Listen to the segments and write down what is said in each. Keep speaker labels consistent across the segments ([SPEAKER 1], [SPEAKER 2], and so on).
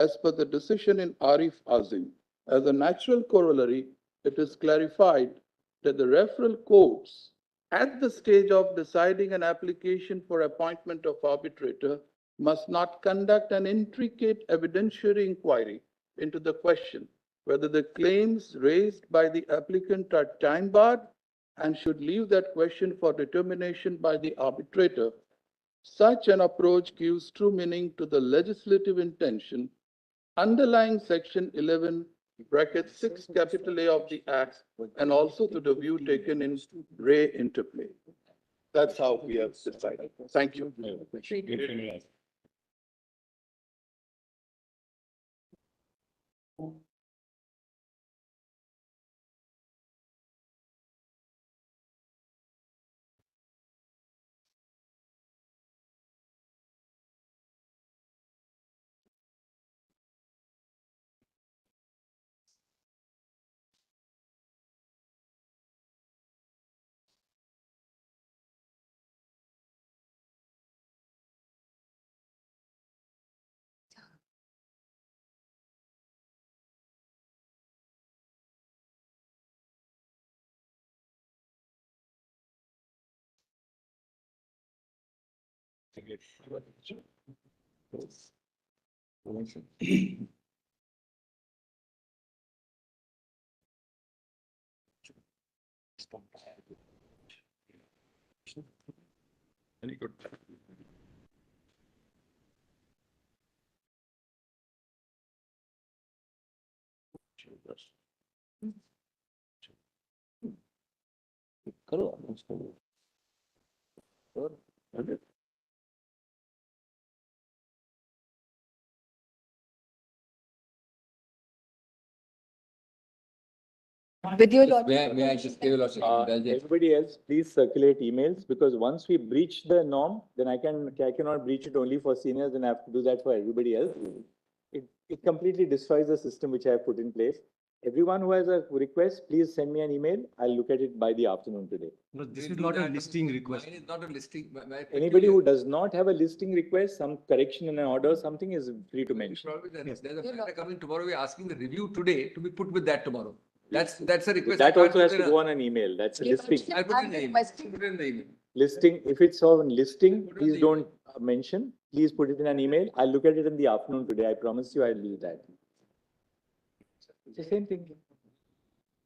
[SPEAKER 1] as per the decision in Arif Azim. As a natural corollary, it is clarified that the referral courts, at the stage of deciding an application for appointment of arbitrator, must not conduct an intricate evidentiary inquiry into the question whether the claims raised by the applicant are time-barred and should leave that question for determination by the arbitrator. Such an approach gives true meaning to the legislative intention underlying Section 11, bracket 6, capital A of the Act, and also to the view taken in Ray interplay. That's how we have decided. Thank you.
[SPEAKER 2] Very good.
[SPEAKER 3] With your lordship.
[SPEAKER 4] May I just give a lordship?
[SPEAKER 5] Everybody else, please circulate emails, because once we breach the norm, then I cannot breach it only for seniors, and I have to do that for everybody else. It completely destroys the system which I have put in place. Everyone who has a request, please send me an email. I'll look at it by the afternoon today.
[SPEAKER 2] No, this is not a listing request.
[SPEAKER 4] Mine is not a listing.
[SPEAKER 5] Anybody who does not have a listing request, some correction in an order, something is free to mention.
[SPEAKER 4] There's a matter coming tomorrow. We're asking the review today to be put with that tomorrow. That's a request.
[SPEAKER 5] That also has to go on an email. That's a listing.
[SPEAKER 4] I'll put it in the email. Put it in the email.
[SPEAKER 5] Listing, if it's on listing, please don't mention. Please put it in an email. I'll look at it in the afternoon today. I promise you I'll do that. It's the same thing.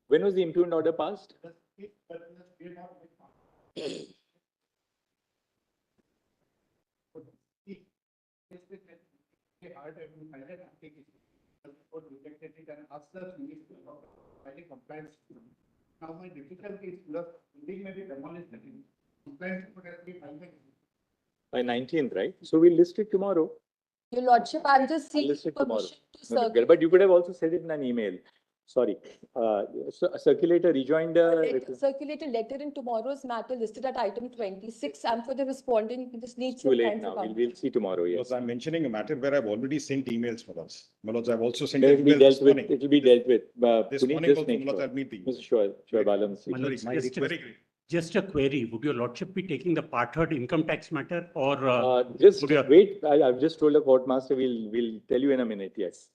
[SPEAKER 5] When was the impugned order passed?
[SPEAKER 1] Now my difficulty is building may be demolished.
[SPEAKER 5] By 19th, right? So we'll list it tomorrow.
[SPEAKER 3] Your lordship, I'm just seeking
[SPEAKER 5] List it tomorrow.
[SPEAKER 3] permission to circulate.
[SPEAKER 5] But you could have also said it in an email. Sorry. Circulate a rejoinder.
[SPEAKER 3] Circulate a letter in tomorrow's matter listed at item 26. And for the respondent, we just need
[SPEAKER 5] Too
[SPEAKER 3] some
[SPEAKER 5] late
[SPEAKER 3] time to
[SPEAKER 5] now.
[SPEAKER 3] come.
[SPEAKER 5] We'll see tomorrow. Yes.
[SPEAKER 2] Because I'm mentioning a matter where I've already sent emails for us. Maloj, I've also sent
[SPEAKER 5] It will be
[SPEAKER 2] emails
[SPEAKER 5] dealt
[SPEAKER 2] this
[SPEAKER 5] with.
[SPEAKER 2] morning.
[SPEAKER 5] It will be dealt with.
[SPEAKER 2] This
[SPEAKER 5] Puneet,
[SPEAKER 2] morning
[SPEAKER 5] just
[SPEAKER 2] also,
[SPEAKER 5] make
[SPEAKER 2] Maloj,
[SPEAKER 5] sure.
[SPEAKER 2] I'll meet the email.
[SPEAKER 5] Mr. Sure, Balam.
[SPEAKER 2] Very great.
[SPEAKER 6] Just a query, would your lordship be taking the part third income tax matter or?
[SPEAKER 5] Just
[SPEAKER 6] would your-
[SPEAKER 5] wait. I've just told the court master, we'll tell you in a minute. Yes.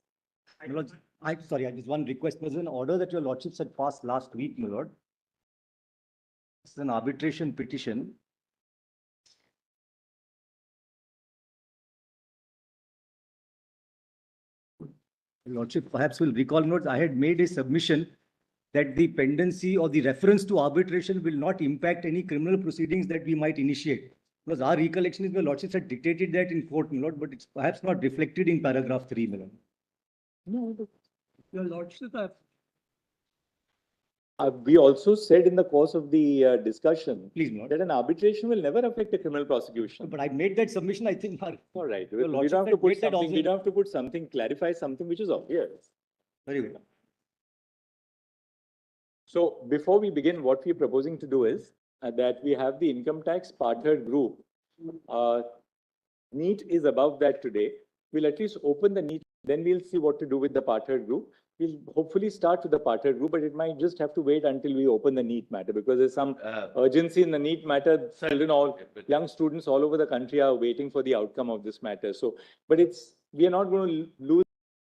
[SPEAKER 7] My lord, I'm sorry, I just one request. There's an order that your lordship had passed last week, my lord. It's an arbitration petition. Your lordship perhaps will recall, notes, I had made a submission that the pendency or the reference to arbitration will not impact any criminal proceedings that we might initiate. Because our recollection is, my lordship had dictated that in court, my lord, but it's perhaps not reflected in paragraph 3, my lord.
[SPEAKER 5] No,
[SPEAKER 6] Your lordship,
[SPEAKER 5] we also said in the course of the discussion
[SPEAKER 7] Please, my lord.
[SPEAKER 5] that an arbitration will never affect a criminal prosecution.
[SPEAKER 7] But I made that submission, I think.
[SPEAKER 5] All right.
[SPEAKER 7] Your
[SPEAKER 5] We
[SPEAKER 7] lordship
[SPEAKER 5] don't have to
[SPEAKER 7] had
[SPEAKER 5] put
[SPEAKER 7] made that
[SPEAKER 5] something, we
[SPEAKER 7] observation.
[SPEAKER 5] don't have to put something, clarify something which is obvious.
[SPEAKER 7] Very good.
[SPEAKER 5] So before we begin, what we're proposing to do is that we have the income tax partnered group. NEET is above that today. We'll at least open the NEET, then we'll see what to do with the partnered group. We'll hopefully start with the partnered group, but it might just have to wait until we open the NEET matter, because there's some urgency in the NEET matter. Young students all over the country are waiting for the outcome of this matter. So, but we are not going to lose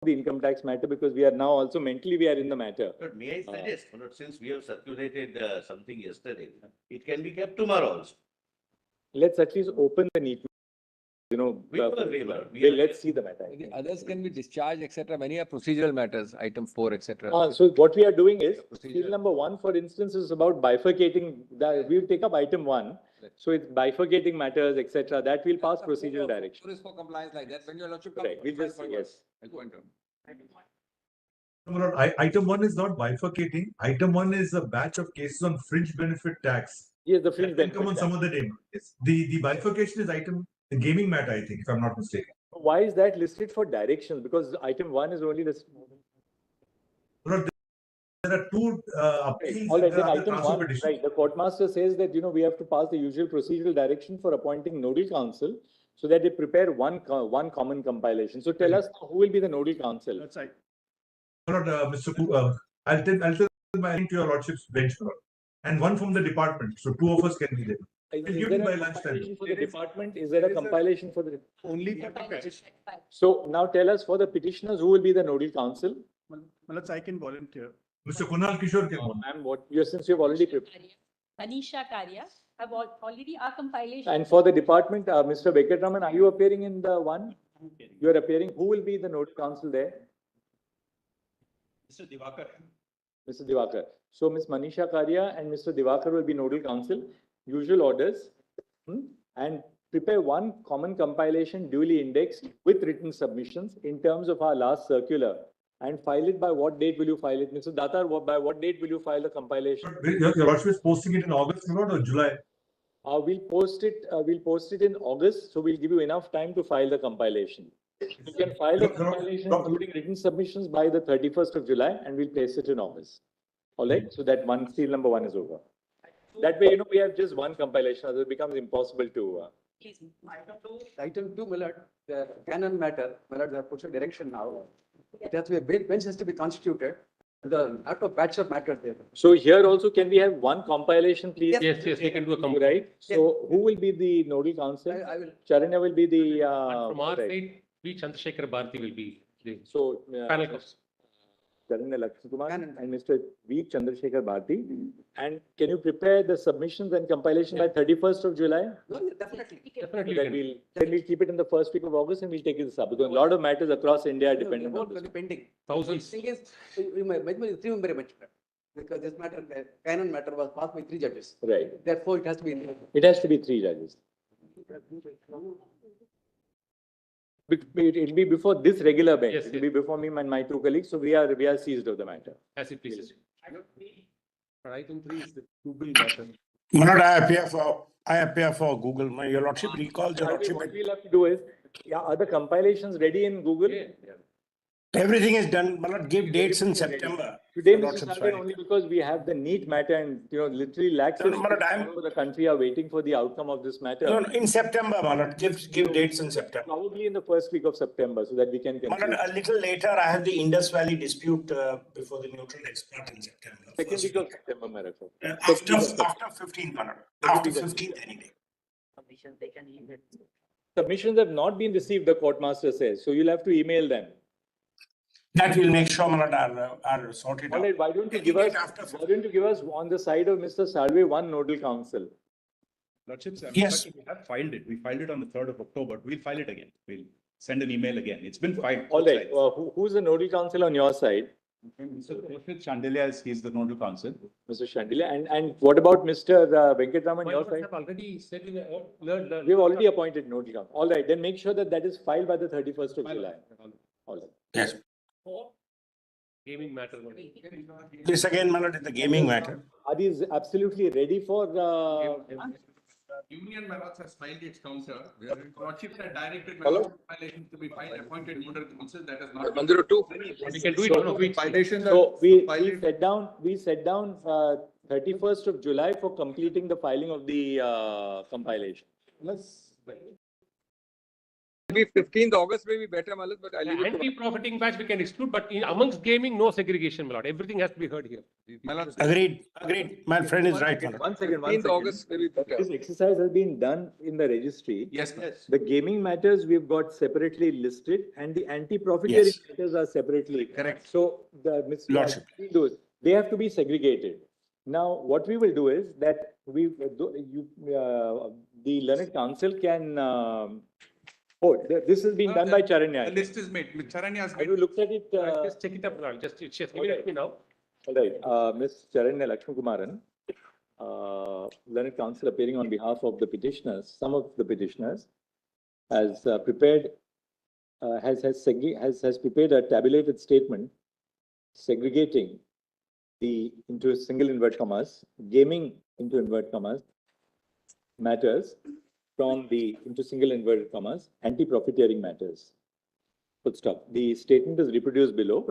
[SPEAKER 5] the income tax matter because we are now also mentally we are in the matter.
[SPEAKER 8] But may I suggest, since we have circulated something yesterday, it can be kept tomorrow also.
[SPEAKER 5] Let's at least open the NEET. Let's see the matter.
[SPEAKER 4] The others can be discharged, etc. Many are procedural matters, item 4, etc.
[SPEAKER 5] So what we are doing is,
[SPEAKER 4] Procedure.
[SPEAKER 5] field number 1, for instance, is about bifurcating. We'll take up item 1. So it's bifurcating matters, etc. That will pass procedural direction.
[SPEAKER 4] Four is for compliance like that. When your lordship
[SPEAKER 5] Right,
[SPEAKER 4] comes.
[SPEAKER 5] we'll just, yes.
[SPEAKER 4] I'll point out.
[SPEAKER 9] No, no, item 1 is not bifurcating. Item 1 is a batch of cases on fringe benefit tax.
[SPEAKER 5] Yes, the fringe
[SPEAKER 9] That can come on
[SPEAKER 5] benefit
[SPEAKER 9] some other day. Yes. The bifurcation is the gaming matter, I think, if I'm not mistaken.
[SPEAKER 5] Why is that listed for directions? Because item 1 is only this.
[SPEAKER 9] No, there are two appeals.
[SPEAKER 5] All right,
[SPEAKER 9] and there
[SPEAKER 5] then
[SPEAKER 9] are other
[SPEAKER 5] item
[SPEAKER 9] transfer
[SPEAKER 5] 1,
[SPEAKER 9] petitions.
[SPEAKER 5] right, the court master says that, we have to pass the usual procedural direction for appointing nodal counsel so that they prepare one common compilation. So tell us who will be the nodal counsel.
[SPEAKER 6] That's right.
[SPEAKER 9] Not, Mr. I'll tell my link to your lordship's bench, my lord. And one from the department. So 2 of us can be there.
[SPEAKER 5] Is
[SPEAKER 9] Give
[SPEAKER 5] there
[SPEAKER 9] me by
[SPEAKER 5] a
[SPEAKER 9] lunchtime.
[SPEAKER 5] compilation for the department? Is there a compilation for the?
[SPEAKER 6] Only for the petition.
[SPEAKER 5] So now tell us for the petitioners, who will be the nodal counsel?
[SPEAKER 6] Well, I can volunteer.
[SPEAKER 9] Mr. Kunal Kishore can one.
[SPEAKER 5] Ma'am, since you have already prepared.
[SPEAKER 10] Anisha Karya have already our compilation.
[SPEAKER 5] And for the department, Mr. Venkatraman, are you appearing in the one? You are appearing. Who will be the nodal counsel there?
[SPEAKER 8] Mr. Divakar.
[SPEAKER 5] Mr. Divakar. So Ms. Manisha Karya and Mr. Divakar will be nodal counsel. Usual orders. And prepare one common compilation duly indexed with written submissions in terms of our last circular. And file it by what date will you file it? Mr. Datar, by what date will you file the compilation?
[SPEAKER 9] Your lordship is posting it in August, my lord, or July?
[SPEAKER 5] We'll post it in August, so we'll give you enough time to file the compilation. You can file the compilation including written submissions by the 31st of July and we'll place it in August. All right, so that seal number 1 is over. That way, we have just one compilation, otherwise it becomes impossible to.
[SPEAKER 11] Item 2, my lord, the canon matter, my lord, they have put a direction now. It has to be, bench has to be constituted. The out of batch of matters there.
[SPEAKER 5] So here also, can we have one compilation, please?
[SPEAKER 6] Yes, we can do a compilation.
[SPEAKER 5] Right. So who will be the nodal counsel?
[SPEAKER 11] I will.
[SPEAKER 5] Charanya will be the.
[SPEAKER 6] From our side, V. Chandrasekhar Bharti will be the
[SPEAKER 5] So.
[SPEAKER 6] panel counsel.
[SPEAKER 5] Charanya Lakshmi Kumar and Mr. V. Chandrasekhar Bharti. And can you prepare the submissions and compilation by 31st of July?
[SPEAKER 11] No, definitely.
[SPEAKER 6] Definitely.
[SPEAKER 5] Then we'll keep it in the first week of August and we'll take this up because a lot of matters across India are dependent on this.
[SPEAKER 11] Pending.
[SPEAKER 6] Thousands.
[SPEAKER 11] Thing is, you might remember very much. Because this matter, the canon matter was passed by 3 judges.
[SPEAKER 5] Right.
[SPEAKER 11] Therefore, it has to be.
[SPEAKER 5] It has to be 3 judges. It'll be before this regular bench.
[SPEAKER 6] Yes,
[SPEAKER 5] It'll be before me and my 2 colleagues. So we are seized of the matter.
[SPEAKER 6] As it pleases. Item 3 is the Google matter.
[SPEAKER 12] My lord, I appear for Google. Your lordship recalls your lordship.
[SPEAKER 5] What we'll have to do is, are the compilations ready in Google?
[SPEAKER 12] Everything is done. My lord, give dates in September.
[SPEAKER 5] Today,
[SPEAKER 12] Your
[SPEAKER 5] Mr.
[SPEAKER 12] lordship's
[SPEAKER 5] Salve,
[SPEAKER 12] right.
[SPEAKER 5] only because we have the NEET matter and, literally lakhs of
[SPEAKER 12] No, no, but I'm-
[SPEAKER 5] all over the country are waiting for the outcome of this matter.
[SPEAKER 12] No, in September, my lord, give dates in September.
[SPEAKER 5] Probably in the first week of September so that we can
[SPEAKER 12] My lord,
[SPEAKER 5] conclude.
[SPEAKER 12] a little later, I have the Indus Valley dispute before the neutral expert in September.
[SPEAKER 5] Second
[SPEAKER 12] First
[SPEAKER 5] week of
[SPEAKER 12] week.
[SPEAKER 5] September, Marathon.
[SPEAKER 12] After 15th, my lord. After 15th, any day.
[SPEAKER 5] Submissions have not been received, the court master says, so you'll have to email them.
[SPEAKER 12] That will make sure, my lord, are sorted
[SPEAKER 5] All
[SPEAKER 12] out.
[SPEAKER 5] right, why don't you
[SPEAKER 12] Any
[SPEAKER 5] give us,
[SPEAKER 12] date after
[SPEAKER 5] why don't you give us on the side of Mr. Salve one nodal counsel?
[SPEAKER 2] Lordships,
[SPEAKER 12] Yes.
[SPEAKER 2] we have filed it. We filed it on the 3rd of October. We'll file it again. We'll send an email again. It's been filed.
[SPEAKER 5] All right, who's the nodal counsel on your side?
[SPEAKER 2] Mr. Rohit Chandelier, he's the nodal counsel.
[SPEAKER 5] Mr. Shandila, and what about Mr. Venkatraman, your side?
[SPEAKER 6] Already said in the.
[SPEAKER 5] We've already appointed nodal counsel. All right, then make sure that that is filed by the 31st of July. All right.
[SPEAKER 12] Yes.
[SPEAKER 6] Gaming matter.
[SPEAKER 12] This again, my lord, is the gaming matter.
[SPEAKER 5] Are these absolutely ready for,
[SPEAKER 4] Union Marots has filed its counsel. Lordships had directed
[SPEAKER 1] Hello?
[SPEAKER 4] violations to be filed, appointed nodal counsel. That has not.
[SPEAKER 1] Mandir 2.
[SPEAKER 6] We can do it one of each.
[SPEAKER 5] so we set down 31st of July for completing the filing of the compilation.
[SPEAKER 4] Maybe 15th August may be better, Malak, but I'll leave it to
[SPEAKER 13] Anti-profiting batch we can exclude, but amongst gaming, no segregation, my lord. Everything has to be heard here.
[SPEAKER 4] Malak.
[SPEAKER 12] Agreed, agreed. My friend is right.
[SPEAKER 5] One second,
[SPEAKER 4] 15th August may be better.
[SPEAKER 5] This exercise has been done in the registry.
[SPEAKER 4] Yes,
[SPEAKER 5] The gaming matters we've got separately listed and the anti-profiteering
[SPEAKER 12] Yes.
[SPEAKER 5] matters are separately.
[SPEAKER 4] Correct.
[SPEAKER 5] So the
[SPEAKER 12] Lordship.
[SPEAKER 5] they have to be segregated. Now, what we will do is that the learned counsel can, this is being done by
[SPEAKER 4] The
[SPEAKER 5] Charanya.
[SPEAKER 4] list is made. Charanya has
[SPEAKER 5] Have
[SPEAKER 4] made.
[SPEAKER 5] you looked at it?
[SPEAKER 13] Just check it up, my lord. Just give it to me now.
[SPEAKER 5] All right, Ms. Charanya Lakshmi learned counsel appearing on behalf of the petitioners, some of the petitioners, has prepared, has prepared a tabulated statement segregating into single invert commas, gaming into invert commas, matters from the into single inverted commas, anti-profiteering matters. Full stop. The statement is reproduced below.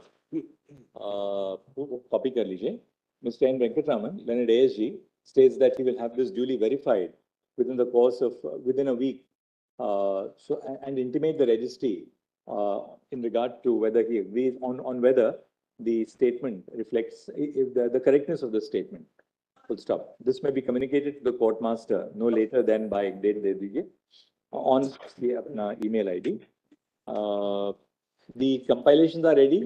[SPEAKER 5] Copy kar lijiye. Mr. N. Venkatraman, learned ASG, states that he will have this duly verified within the course of within a week. And intimate the registry in regard to whether he agrees on whether the statement reflects the correctness of the statement. Full stop. This may be communicated to the court master no later than by date de dijiye on the email ID. The compilations are ready.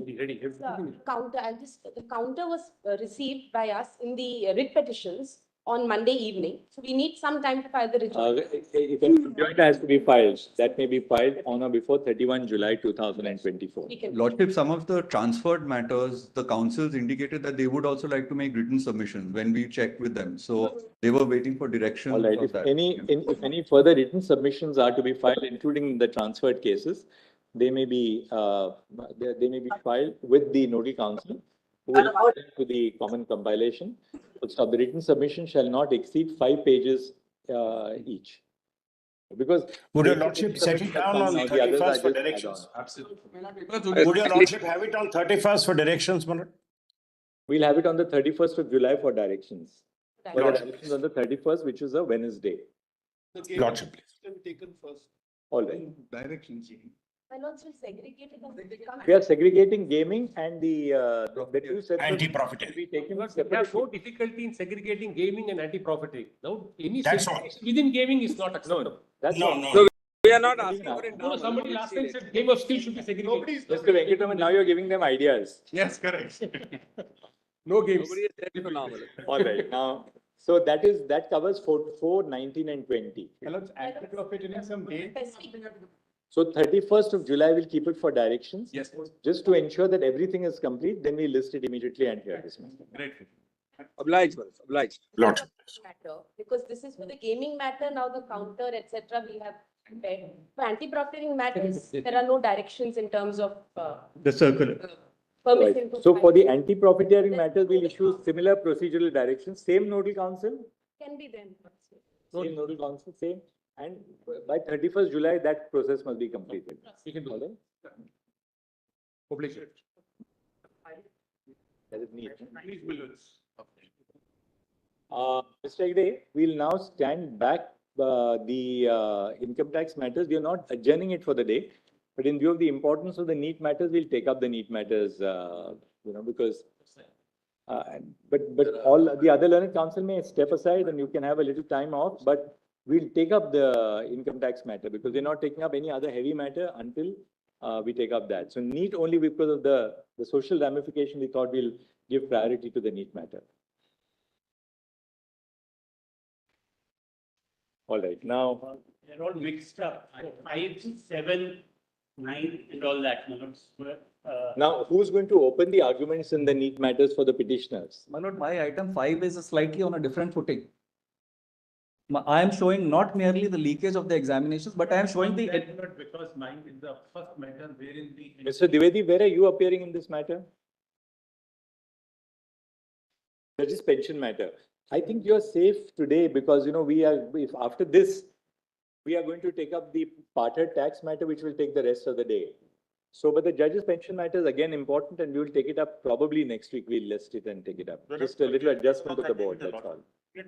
[SPEAKER 3] Counter, and the counter was received by us in the writ petitions on Monday evening. So we need some time to file the rejoinder.
[SPEAKER 5] If a rejoinder has to be filed, that may be filed on or before 31 July 2024.
[SPEAKER 3] We can.
[SPEAKER 14] Lordship, some of the transferred matters, the councils indicated that they would also like to make written submissions when we checked with them. So they were waiting for direction.
[SPEAKER 5] All right. If any further written submissions are to be filed, including the transferred cases, they may be filed with the nodal council who will attend to the common compilation. So the written submission shall not exceed 5 pages each. Because
[SPEAKER 12] Would your lordship set it down on 31st for directions?
[SPEAKER 4] Absolutely.
[SPEAKER 12] Would your lordship have it on 31st for directions, Manoj?
[SPEAKER 5] We'll have it on the 31st of July for directions. For the
[SPEAKER 12] Lordship,
[SPEAKER 5] directions on the 31st, which is a Wednesday.
[SPEAKER 12] Lordship,
[SPEAKER 5] All right.
[SPEAKER 4] Directions.
[SPEAKER 3] My lords will segregate it.
[SPEAKER 5] We are segregating gaming and the two sets of
[SPEAKER 12] anti-profiteering.
[SPEAKER 5] will be taken
[SPEAKER 13] We have
[SPEAKER 5] separately.
[SPEAKER 13] no difficulty in segregating gaming and anti-profiting. Now, any
[SPEAKER 12] That's all.
[SPEAKER 13] segregation within gaming is not acceptable.
[SPEAKER 5] That's
[SPEAKER 12] No,
[SPEAKER 5] all.
[SPEAKER 12] no.
[SPEAKER 4] We are not asking for it
[SPEAKER 13] No,
[SPEAKER 4] now.
[SPEAKER 13] somebody last time said game of skill should be segregated.
[SPEAKER 5] Mr. Venkatraman, now you're giving them ideas.
[SPEAKER 13] Yes, correct. No games.
[SPEAKER 4] Nobody is ready for now, Malak.
[SPEAKER 5] All right, now, so that covers 4, 19 and 20. So 31st of July, we'll keep it for directions.
[SPEAKER 4] Yes.
[SPEAKER 5] Just to ensure that everything is complete, then we list it immediately and hear this.
[SPEAKER 4] Great. Obliged, Malak. Obliged.
[SPEAKER 12] Lordship.
[SPEAKER 3] Matter, because this is for the gaming matter, now the counter, etc. we have prepared. For anti-profiting matters, there are no directions in terms of
[SPEAKER 6] The circular.
[SPEAKER 3] permission to
[SPEAKER 5] So for
[SPEAKER 3] file.
[SPEAKER 5] the anti-profiteering matters, we'll issue similar procedural directions, same nodal council,
[SPEAKER 3] Can be then.
[SPEAKER 5] same nodal council, same. And by 31st July, that process must be completed.
[SPEAKER 13] We can do
[SPEAKER 5] All
[SPEAKER 13] that.
[SPEAKER 5] right?
[SPEAKER 13] Obliged.
[SPEAKER 5] That is neat.
[SPEAKER 13] Please below this.
[SPEAKER 5] Mr. Agde, we'll now stand back the income tax matters. We are not adjourning it for the day, but in view of the importance of the NEET matters, we'll take up the NEET matters, because but all the other learned counsel may step aside and you can have a little time off, but we'll take up the income tax matter because we're not taking up any other heavy matter until we take up that. So NEET only because of the social ramification, we thought we'll give priority to the NEET matter. All right, now,
[SPEAKER 6] They're all mixed up. 5, 7, 9 and all that.
[SPEAKER 5] now who's going to open the arguments in the NEET matters for the petitioners?
[SPEAKER 15] Manoj, my item 5 is slightly on a different footing. I am showing not merely the leakage of the examinations, but I am showing the.
[SPEAKER 6] Because mine is the first matter wherein the.
[SPEAKER 5] Mr. Dwivedi, where are you appearing in this matter? Judge's pension matter. I think you're safe today because, if after this, we are going to take up the parted tax matter, which will take the rest of the day. So, but the judge's pension matter is again important and we will take it up probably next week. We'll list it and take it up. Just a little adjustment to the board, that's all.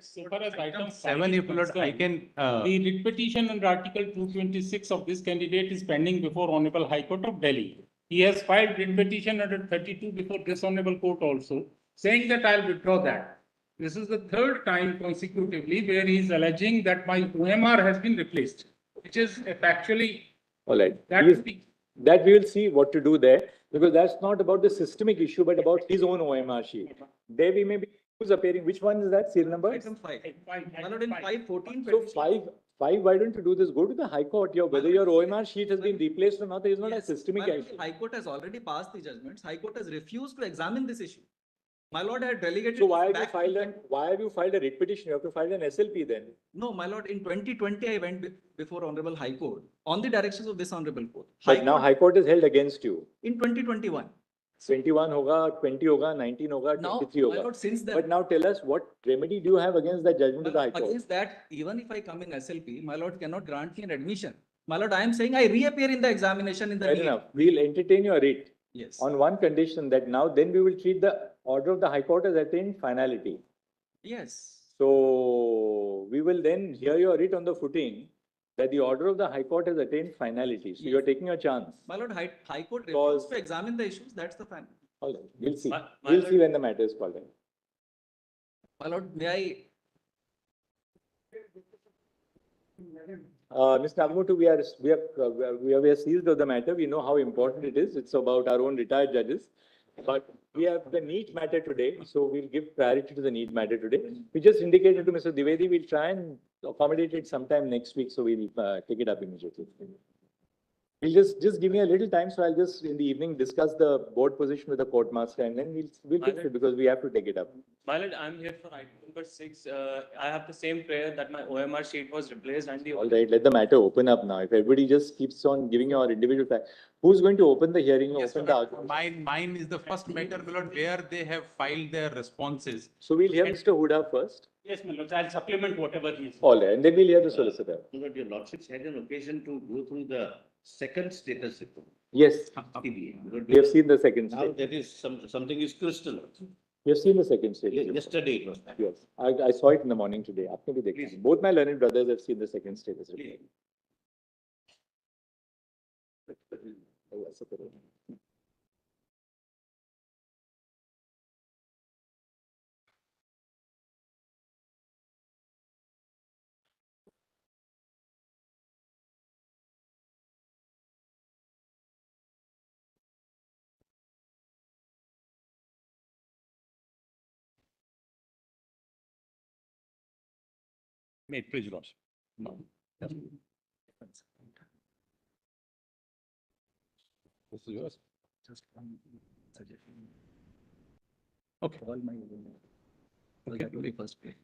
[SPEAKER 16] So far as item
[SPEAKER 6] 7, if Lord, I can,
[SPEAKER 16] the writ petition under Article 226 of this candidate is pending before Honorable High Court of Delhi. He has filed writ petition under 32 before this Honorable Court also, saying that I'll withdraw that. This is the third time consecutively where he is alleging that my OMR has been replaced, which is factually.
[SPEAKER 5] All right.
[SPEAKER 16] That
[SPEAKER 5] He is-
[SPEAKER 16] would be-
[SPEAKER 5] That we will see what to do there, because that's not about the systemic issue, but about his own OMR sheet. There we may be, who's appearing, which one is that, serial number?
[SPEAKER 15] Item 5. My lord, in 514.
[SPEAKER 5] So five, why don't you do this? Go to the High Court, whether your OMR sheet has been replaced or not, there is not a systemic
[SPEAKER 15] My lord,
[SPEAKER 5] issue.
[SPEAKER 15] the High Court has already passed the judgments. High Court has refused to examine this issue. My lord had delegated.
[SPEAKER 5] So why
[SPEAKER 15] this
[SPEAKER 5] have you
[SPEAKER 15] back to
[SPEAKER 5] filed
[SPEAKER 15] the-
[SPEAKER 5] why have you filed a writ petition? You have to file an SLP then.
[SPEAKER 15] No, my lord, in 2020, I went before Honorable High Court on the directions of this Honorable Court.
[SPEAKER 5] But now High Court is held against you.
[SPEAKER 15] In 2021.
[SPEAKER 5] 21 hoga, 20 hoga, 19 hoga,
[SPEAKER 15] Now,
[SPEAKER 5] 23
[SPEAKER 15] my
[SPEAKER 5] hoga.
[SPEAKER 15] lord, since then.
[SPEAKER 5] But now tell us, what remedy do you have against that judgment of the High Court?
[SPEAKER 15] Against that, even if I come in SLP, my lord cannot grant me an admission. My lord, I am saying I reappear in the examination in the.
[SPEAKER 5] Fair
[SPEAKER 15] NEET.
[SPEAKER 5] enough. We'll entertain your writ.
[SPEAKER 15] Yes.
[SPEAKER 5] On one condition, that now then we will treat the order of the High Court as attained finality.
[SPEAKER 15] Yes.
[SPEAKER 5] So we will then hear your writ on the footing that the order of the High Court has attained finality. So you're taking a chance.
[SPEAKER 15] My lord, High Court
[SPEAKER 5] Because-
[SPEAKER 15] refused to examine the issues. That's the final.
[SPEAKER 5] All right, we'll see.
[SPEAKER 15] My
[SPEAKER 5] We'll
[SPEAKER 15] lord-
[SPEAKER 5] see when the matter is called in.
[SPEAKER 15] My lord, may I?
[SPEAKER 5] Mr. Nagamoto, we are seized of the matter. We know how important it is. It's about our own retired judges. But we have the NEET matter today, so we'll give priority to the NEET matter today. We just indicated to Mr. Dwivedi, we'll try and accommodate it sometime next week, so we'll take it up immediately. We'll just give me a little time, so I'll just in the evening discuss the board position with the court master, and then we'll fix it, because we have to take it up.
[SPEAKER 17] My lord, I'm here for item number 6. I have the same prayer that my OMR sheet was replaced and the.
[SPEAKER 5] All right, let the matter open up now. If everybody just keeps on giving your individual fact, who's going to open the hearing? Open the argument?
[SPEAKER 18] Mine is the first matter, my lord, where they have filed their responses.
[SPEAKER 5] So we'll hear Mr. Huda first.
[SPEAKER 6] Yes, my lord, I'll supplement whatever he is.
[SPEAKER 5] All right, and then we'll hear the solicitor.
[SPEAKER 8] But your lordships had an occasion to go through the second status report.
[SPEAKER 5] Yes,
[SPEAKER 8] CBA.
[SPEAKER 5] we have seen the second
[SPEAKER 8] Now
[SPEAKER 5] state.
[SPEAKER 8] that is something is crystal.
[SPEAKER 5] We have seen the second state.
[SPEAKER 8] Yesterday it was.
[SPEAKER 5] Yes, I saw it in the morning today. Aapne bhi dekha. Both my learned brothers have seen the second status report. Oh, ऐसा करो.
[SPEAKER 6] Made, please, Lord. No. This is yours.
[SPEAKER 15] Just one suggestion.
[SPEAKER 6] Okay.
[SPEAKER 15] All my. Okay, that will be first play.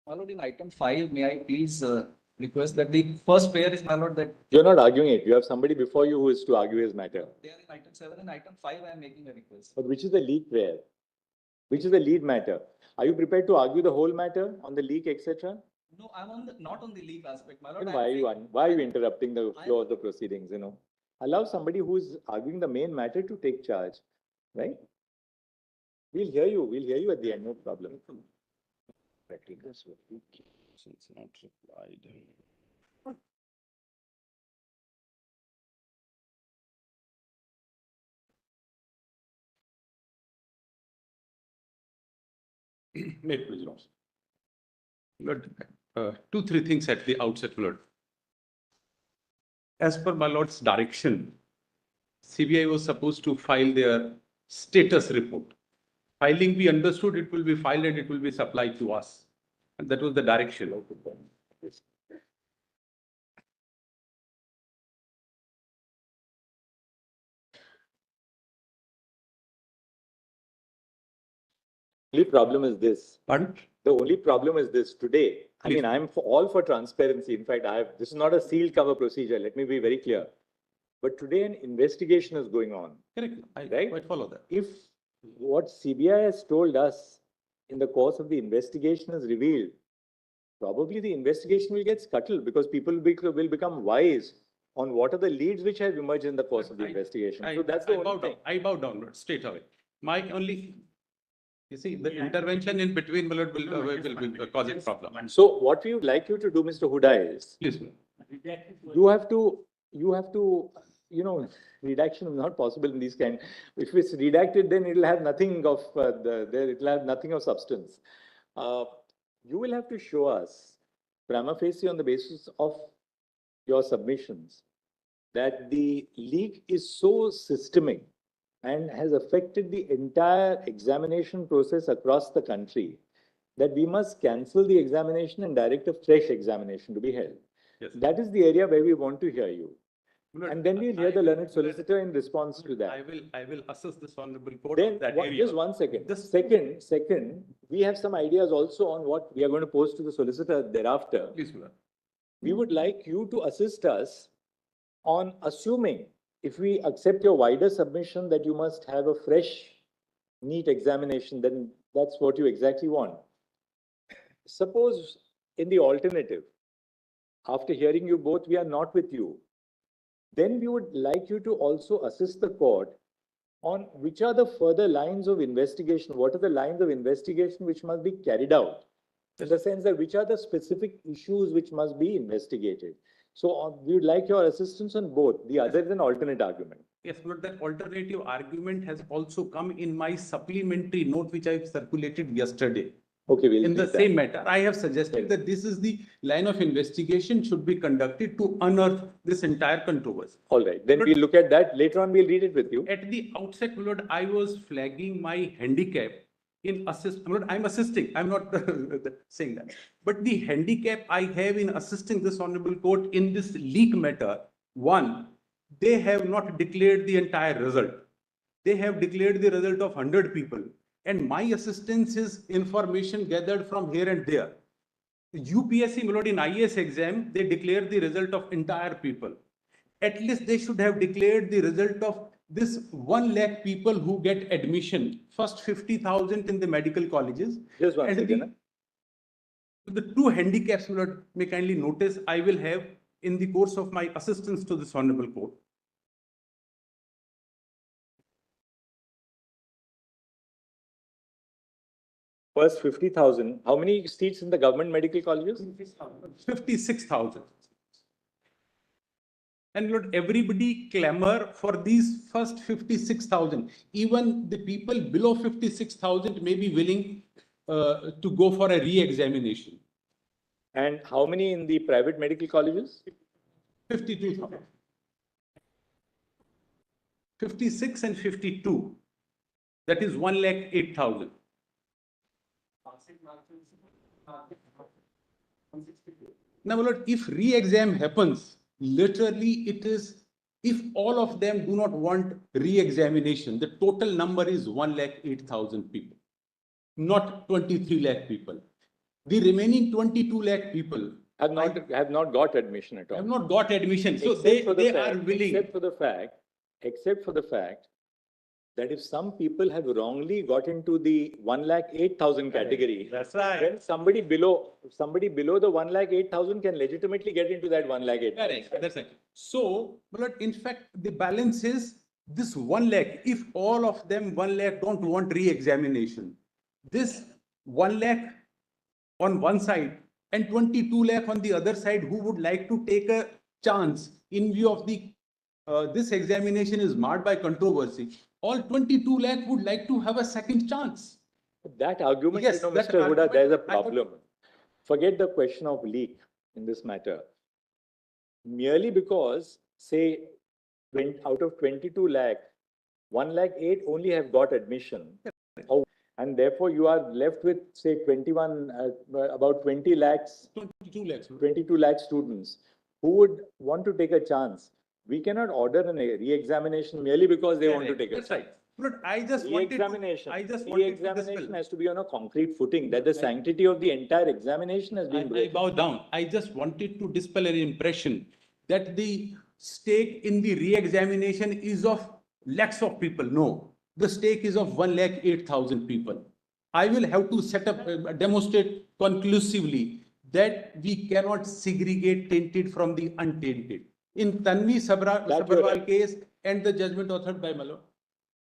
[SPEAKER 15] My lord, in item 5, may I please request that the first prayer is, my lord, that
[SPEAKER 5] You're not arguing it. You have somebody before you who is to argue his matter.
[SPEAKER 15] they are in item 7 and item 5, I am making a request.
[SPEAKER 5] But which is the lead prayer? Which is the lead matter? Are you prepared to argue the whole matter on the leak, etc.?
[SPEAKER 15] No, I'm on the, not on the legal aspect, my lord.
[SPEAKER 5] Then
[SPEAKER 15] I am saying-
[SPEAKER 5] why are you interrupting the flow of the proceedings, Allow somebody who is arguing the main matter to take charge, right? We'll hear you at the end, no problem.
[SPEAKER 1] Since not replied.
[SPEAKER 6] Made, please, Lord. Lord, 2-3 things at the outset, Lord. As per my Lord's direction, CBI was supposed to file their status report. Filing, we understood it will be filed and it will be supplied to us. And that was the direction.
[SPEAKER 5] Only problem is this.
[SPEAKER 6] Pardon?
[SPEAKER 5] The only problem is this today. I mean, I'm all for transparency. In fact, this is not a sealed cover procedure. Let me be very clear. But today an investigation is going on.
[SPEAKER 6] Correct. I
[SPEAKER 5] Right?
[SPEAKER 6] quite follow that.
[SPEAKER 5] If what CBI has told us in the course of the investigation is revealed, probably the investigation will get scuttled because people will become wise on what are the leads which have emerged in the course of the investigation. So that's the only thing.
[SPEAKER 6] I bow down, Lord, straight away. My only, you see, the intervention in between will cause a problem.
[SPEAKER 5] So what we would like you to do, Mr. Huda, is
[SPEAKER 6] Please.
[SPEAKER 5] you have to, redaction is not possible in these kind. If it's redacted, then it'll have nothing of, it'll have nothing of substance. You will have to show us, prima facie on the basis of your submissions, that the leak is so systemic and has affected the entire examination process across the country that we must cancel the examination and direct a fresh examination to be held.
[SPEAKER 6] Yes.
[SPEAKER 5] That is the area where we want to hear you. And then we'll hear the learned solicitor in response to that.
[SPEAKER 6] I will assess this honorable court
[SPEAKER 5] Then,
[SPEAKER 6] of that area.
[SPEAKER 5] just 1 second. Second, we have some ideas also on what we are going to post to the solicitor thereafter.
[SPEAKER 6] Please, Mr.
[SPEAKER 5] We would like you to assist us on assuming, if we accept your wider submission that you must have a fresh NEET examination, then that's what you exactly want. Suppose in the alternative, after hearing you both, we are not with you, then we would like you to also assist the court on which are the further lines of investigation, what are the lines of investigation which must be carried out, in the sense that which are the specific issues which must be investigated. So we would like your assistance on both. The other is an alternate argument.
[SPEAKER 6] Yes, but that alternative argument has also come in my supplementary note, which I circulated yesterday.
[SPEAKER 5] Okay, we'll
[SPEAKER 6] in the
[SPEAKER 5] read that.
[SPEAKER 6] same matter, I have suggested that this is the line of investigation should be conducted to unearth this entire controversy.
[SPEAKER 5] All right, then we'll look at that. Later on, we'll read it with you.
[SPEAKER 6] At the outset, my lord, I was flagging my handicap in assist. My lord, I'm assisting. I'm not saying that. But the handicap I have in assisting this honorable court in this leak matter, one, they have not declared the entire result. They have declared the result of 100 people. And my assistance is information gathered from here and there. UPSC, my lord, in IAS exam, they declare the result of entire people. At least they should have declared the result of this 1 lakh people who get admission. First 50,000 in the medical colleges.
[SPEAKER 5] Just one
[SPEAKER 6] and
[SPEAKER 5] second.
[SPEAKER 6] the two handicaps, my lord, may kindly notice, I will have in the course of my assistance to this honorable court.
[SPEAKER 5] First 50,000. How many seats in the government medical colleges?
[SPEAKER 6] 56,000. And Lord, everybody clamor for these first 56,000. Even the people below 56,000 may be willing to go for a re-examination.
[SPEAKER 5] And how many in the private medical colleges?
[SPEAKER 6] 52,000. 56 and 52. That is 1,08,000. Now, my lord, if re-exam happens, literally it is, if all of them do not want re-examination, the total number is 1,08,000 people, not 23 lakh people. The remaining 22 lakh people
[SPEAKER 5] have not got admission at all.
[SPEAKER 6] Have not got admission. So
[SPEAKER 5] Except
[SPEAKER 6] they are willing.
[SPEAKER 5] Except for the fact that if some people have wrongly got into the 1,08,000 category,
[SPEAKER 6] That's right.
[SPEAKER 5] then somebody below the 1,08,000 can legitimately get into that 1,08,000.
[SPEAKER 6] Correct. That's right. So, but in fact, the balance is this 1 lakh. If all of them 1 lakh don't want re-examination, this 1 lakh on one side and 22 lakh on the other side, who would like to take a chance in view of the this examination is marred by controversy. All 22 lakh would like to have a second chance.
[SPEAKER 5] That argument,
[SPEAKER 6] Yes,
[SPEAKER 5] Mr.
[SPEAKER 6] that
[SPEAKER 5] Huda,
[SPEAKER 6] argument,
[SPEAKER 5] there's a problem. Forget the question of leak in this matter. Merely because, say, out of 22 lakh, 1,08,000 only have got admission. And therefore, you are left with, say, about 20 lakhs, 22 lakh students who would want to take a chance. We cannot order a re-examination merely because they want to take a chance.
[SPEAKER 6] That's right. But I just wanted to
[SPEAKER 5] Re-examination has to be on a concrete footing, that the sanctity of the entire examination has been
[SPEAKER 6] I
[SPEAKER 5] broken.
[SPEAKER 6] bow down. I just wanted to dispel an impression that the stake in the re-examination is of lakhs of people. No, the stake is of 1,08,000 people. I will have to set up, demonstrate conclusively that we cannot segregate tainted from the untainted. In Tanvi Sabharwal case and the judgment authored by Malo.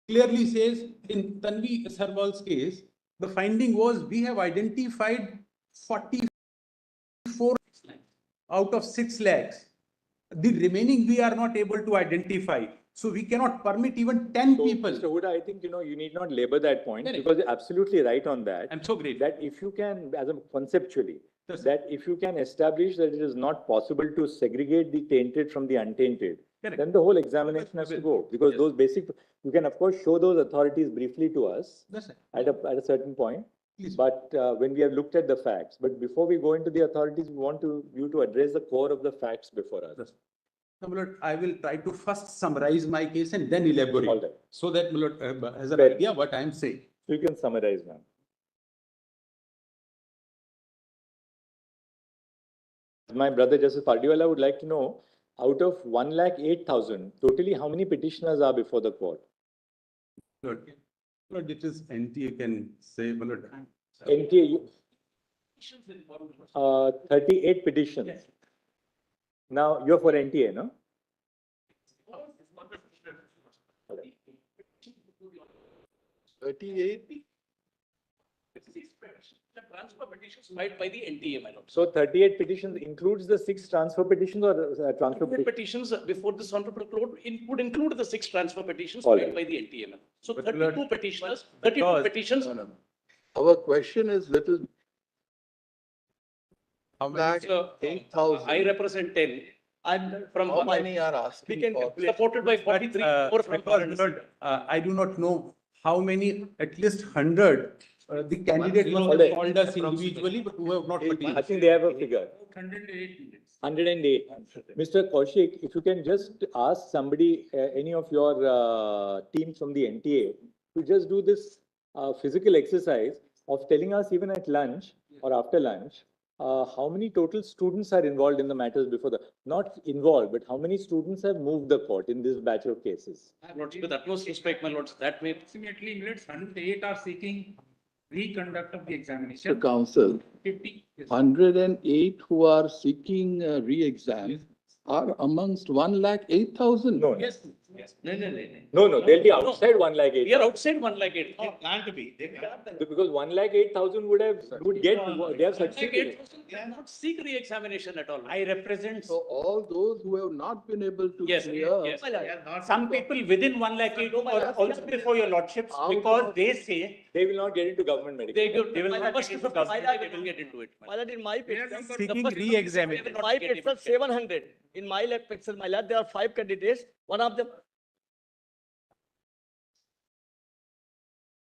[SPEAKER 6] clearly says in Tanvi Sarwal's case, the finding was we have identified 44 out of 6 lakhs. The remaining we are not able to identify. So we cannot permit even 10 people.
[SPEAKER 5] Mr. Huda, I think, you need not labor that point because you're absolutely right on that.
[SPEAKER 6] I'm so grateful.
[SPEAKER 5] That if you can, as a conceptually,
[SPEAKER 6] Yes, sir.
[SPEAKER 5] that if you can establish that it is not possible to segregate the tainted from the untainted,
[SPEAKER 6] Correct.
[SPEAKER 5] then the whole examination has to go. Because
[SPEAKER 6] Yes.
[SPEAKER 5] those basic, you can of course show those authorities briefly to us
[SPEAKER 6] That's it.
[SPEAKER 5] at a certain point.
[SPEAKER 6] Please.
[SPEAKER 5] But when we have looked at the facts, but before we go into the authorities, we want you to address the core of the facts before us.
[SPEAKER 6] Yes. No, my lord, I will try to first summarize my case and then elaborate.
[SPEAKER 5] All right.
[SPEAKER 6] So that my lord has an
[SPEAKER 5] Fair.
[SPEAKER 6] idea what I am saying.
[SPEAKER 5] So you can summarize, ma'am. My brother Justice Pardiwala would like to know, out of 1,08,000, totally how many petitioners are before the court?
[SPEAKER 6] Lord, it is NTA can say, my lord.
[SPEAKER 5] NTA, 38 petitions. Now, you're for NTA, no?
[SPEAKER 8] The transfer petitions filed by the NTA, my lord.
[SPEAKER 5] So 38 petitions includes the 6 transfer petitions or transfer petitions?
[SPEAKER 8] Petitions before this honorable court would include the 6 transfer petitions
[SPEAKER 5] All
[SPEAKER 8] filed
[SPEAKER 5] right.
[SPEAKER 8] by the NTA, my lord. So
[SPEAKER 6] But
[SPEAKER 8] 32
[SPEAKER 6] Lord,
[SPEAKER 8] petitioners, 32
[SPEAKER 6] because-
[SPEAKER 8] petitions.
[SPEAKER 1] Our question is little
[SPEAKER 18] How many?
[SPEAKER 8] So,
[SPEAKER 1] 8,000.
[SPEAKER 8] I represent 10.
[SPEAKER 10] I'm
[SPEAKER 8] From
[SPEAKER 1] How many are asking for?
[SPEAKER 8] supported by 43 more from
[SPEAKER 6] because, my lord, I do not know how many, at least 100, the candidate must have
[SPEAKER 5] Alright.
[SPEAKER 6] called us individually, but who have not
[SPEAKER 5] I
[SPEAKER 6] particularly.
[SPEAKER 5] think they have a figure.
[SPEAKER 16] 108 minutes.
[SPEAKER 5] 108. Mr. Kaushik, if you can just ask somebody, any of your team from the NTA, to just do this physical exercise of telling us even at lunch or after lunch, how many total students are involved in the matters before not involved, but how many students have moved the court in this batch of cases?
[SPEAKER 8] Lords, with utmost respect, my lords, that may.
[SPEAKER 16] Approximately minutes, 108 are seeking reconduct of the
[SPEAKER 1] Mr.
[SPEAKER 16] examination.
[SPEAKER 1] Counsel,
[SPEAKER 16] 50. Yes.
[SPEAKER 1] 108 who are seeking re-exam are amongst 1,08,000.
[SPEAKER 5] No,
[SPEAKER 8] Yes, yes. No.
[SPEAKER 5] no, they'll be outside 1,08,000.
[SPEAKER 8] We are outside 1,08,000. They plan to be. They plan.
[SPEAKER 5] Because 1,08,000 would get, they have succeeded.
[SPEAKER 8] 1,08,000 cannot seek re-examination at all.
[SPEAKER 17] I represent
[SPEAKER 1] So all those who have not been able to
[SPEAKER 8] Yes,
[SPEAKER 1] clear.
[SPEAKER 8] yes.
[SPEAKER 17] some people within 1,08,000 or also before your lordships, because they say
[SPEAKER 5] They will not get into government medical.
[SPEAKER 8] They will not
[SPEAKER 17] first
[SPEAKER 8] get
[SPEAKER 17] to
[SPEAKER 8] into government, they will get into it.
[SPEAKER 10] My lord, in my petition,
[SPEAKER 18] Seeking re-examination.
[SPEAKER 10] my petition 700. In my petition, my lord, there are 5 candidates. One of them.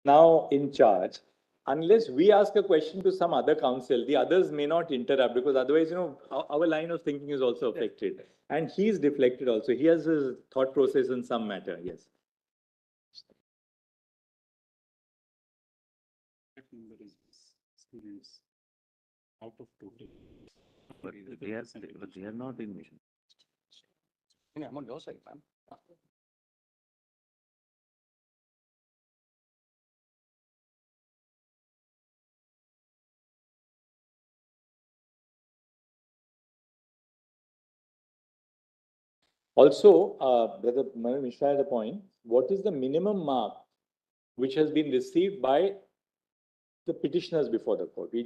[SPEAKER 5] Now in charge, unless we ask a question to some other council, the others may not interrupt because otherwise, our line of thinking is also affected. And he's deflected also. He has his thought process in some matter, yes.
[SPEAKER 6] Students out of total.
[SPEAKER 8] They are not in mission. I'm on your side, ma'am.
[SPEAKER 5] Also, Brother Manoj Mishra had a point. What is the minimum mark which has been received by the petitioners before the court? You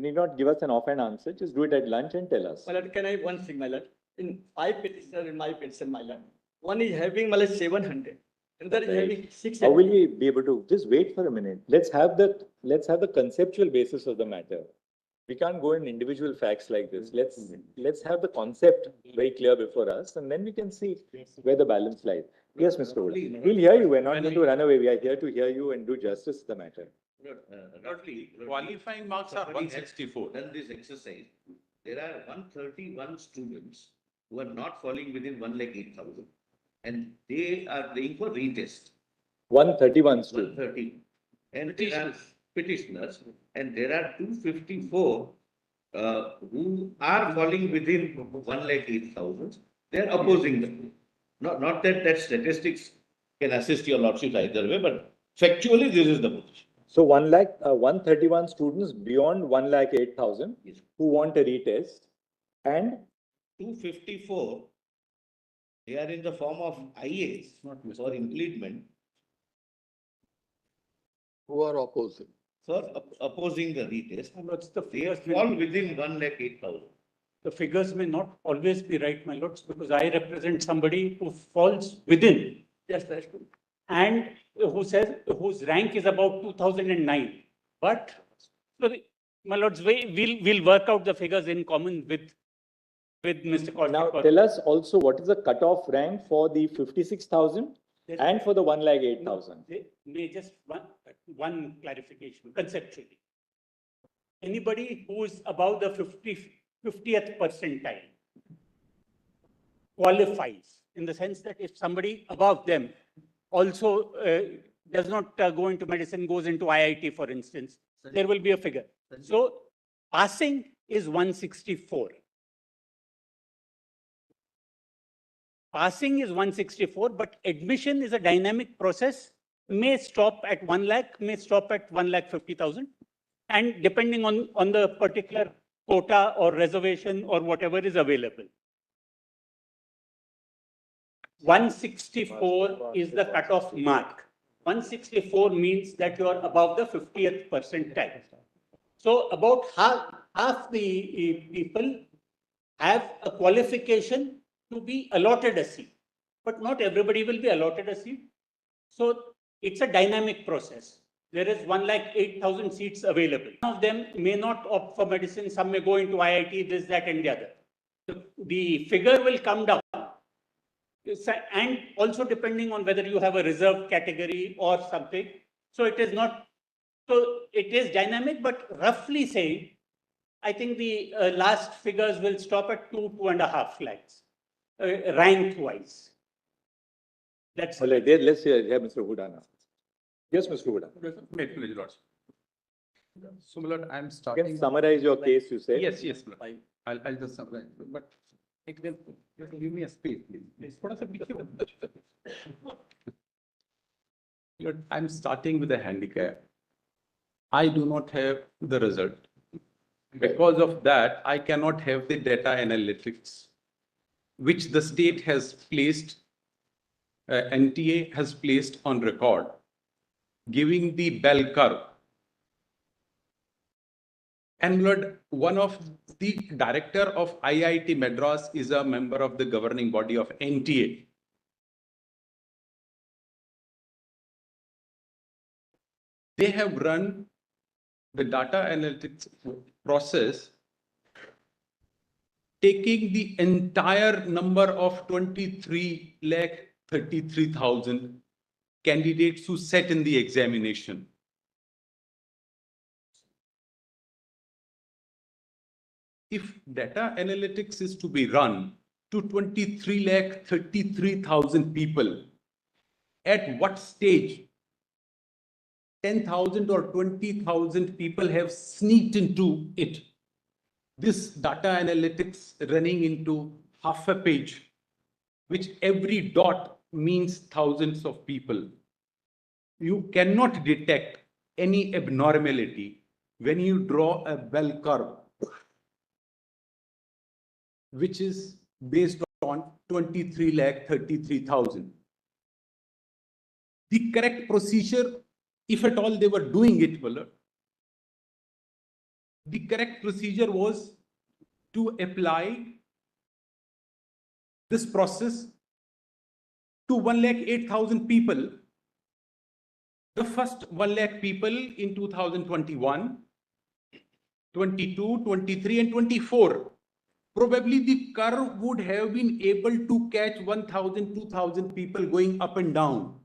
[SPEAKER 5] need not give us an offhand answer. Just do it at lunch and tell us.
[SPEAKER 10] My lord, can I have one thing, my lord? In 5 petitioners in my petition, my lord. One is having, my lord, 700. Another is having 600.
[SPEAKER 5] How will we be able to, just wait for a minute. Let's have the conceptual basis of the matter. We can't go in individual facts like this. Let's have the concept very clear before us and then we can see where the balance lies. Yes, Mr. Wood. We'll hear you. We're not going to run away. We are here to hear you and do justice to the matter.
[SPEAKER 8] Roughly.
[SPEAKER 18] Qualifying marks are 164.
[SPEAKER 8] Done this exercise. There are 131 students who are not falling within 1,08,000. And they are playing for retest.
[SPEAKER 5] 131 students.
[SPEAKER 8] 130. And there are petitioners, and there are 254 who are falling within 1,08,000. They are opposing them. Not that statistics can assist your lordship either way, but factually this is the position.
[SPEAKER 5] So 131 students beyond 1,08,000 who want a retest and
[SPEAKER 8] 254, they are in the form of IAs for implement.
[SPEAKER 1] who are opposing.
[SPEAKER 8] Sir, opposing the retest,
[SPEAKER 16] Lords, the
[SPEAKER 8] they
[SPEAKER 16] figures
[SPEAKER 8] fall within 1,08,000.
[SPEAKER 16] the figures may not always be right, my lords, because I represent somebody who falls within.
[SPEAKER 10] Yes, that's true.
[SPEAKER 16] And who says, whose rank is about 2009. But, so my lords, we'll work out the figures in common with Mr. Kaushik.
[SPEAKER 5] Now, tell us also what is the cutoff rank for the 56,000 and for the 1,08,000?
[SPEAKER 16] May just one clarification conceptually. Anybody who is above the 50th percentile qualifies, in the sense that if somebody above them also does not go into medicine, goes into IIT, for instance, there will be a figure. So passing is 164. Passing is 164, but admission is a dynamic process, may stop at 1 lakh, may stop at 1,50,000. And depending on the particular quota or reservation or whatever is available. 164 is the cutoff mark. 164 means that you are above the 50th percentile. So about half the people have a qualification to be allotted a seat, but not everybody will be allotted a seat. So it's a dynamic process. There is 1,08,000 seats available. Some of them may not opt for medicine, some may go into IIT, this, that, and the other. The figure will come down. And also depending on whether you have a reserved category or something. So it is not, so it is dynamic, but roughly saying, I think the last figures will stop at 2.5 lakhs, rank wise. That's
[SPEAKER 5] Well, let's hear Mr. Hudana. Yes, Mr. Hudana.
[SPEAKER 6] So, my lord, I'm
[SPEAKER 5] You
[SPEAKER 6] starting.
[SPEAKER 5] can summarize your case, you said.
[SPEAKER 6] Yes, my lord. I'll just summarize, but it will, give me a space, please. थोड़ा सा पीछे हो। Lord, I'm starting with a handicap. I do not have the result. Because of that, I cannot have the data analytics, which the state has placed, NTA has placed on record, giving the bell curve. And Lord, one of the director of IIT Madras is a member of the governing body of NTA. They have run the data analytics process, taking the entire number of 23,33,000 candidates who sat in the examination. If data analytics is to be run to 23,33,000 people, at what stage 10,000 or 20,000 people have sneaked into it? This data analytics running into half a page, which every dot means thousands of people. You cannot detect any abnormality when you draw a bell curve, which is based on 23,33,000. The correct procedure, if at all they were doing it, the correct procedure was to apply this process to 1,08,000 people. The first 1 lakh people in 2021, 22, 23, and 24. Probably the curve would have been able to catch 1,000, 2,000 people going up and down.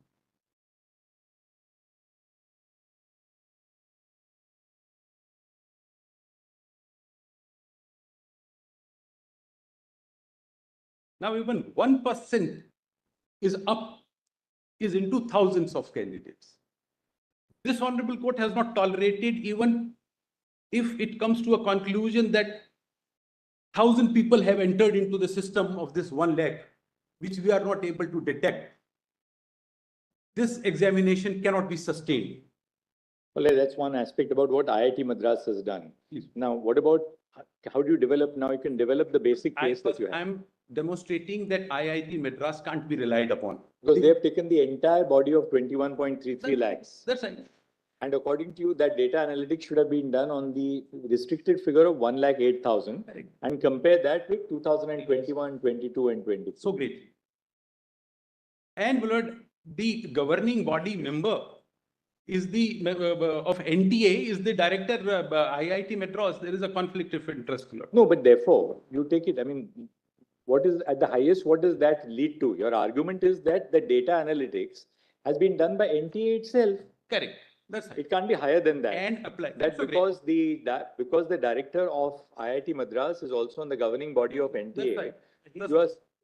[SPEAKER 6] Now even 1% is up, is into thousands of candidates. This Honorable Court has not tolerated, even if it comes to a conclusion that 1,000 people have entered into the system of this 1 lakh, which we are not able to detect. This examination cannot be sustained.
[SPEAKER 5] Well, that's one aspect about what IIT Madras has done. Now, what about, how do you develop, now you can develop the basic case that you have.
[SPEAKER 6] I'm demonstrating that IIT Madras can't be relied upon.
[SPEAKER 5] Because they have taken the entire body of 21.33 lakhs.
[SPEAKER 6] That's right.
[SPEAKER 5] And according to you, that data analytics should have been done on the restricted figure of 1,08,000 and compare that with 2021, 22 and 23.
[SPEAKER 6] So great. And my lord, the governing body member is the of NTA is the director IIT Madras. There is a conflict of interest, my lord.
[SPEAKER 5] No, but therefore, you take it, I mean, what is at the highest, what does that lead to? Your argument is that the data analytics has been done by NTA itself.
[SPEAKER 6] Correct. That's right.
[SPEAKER 5] It can't be higher than that.
[SPEAKER 6] And apply.
[SPEAKER 5] That's because the director of IIT Madras is also on the governing body of NTA.
[SPEAKER 6] Right.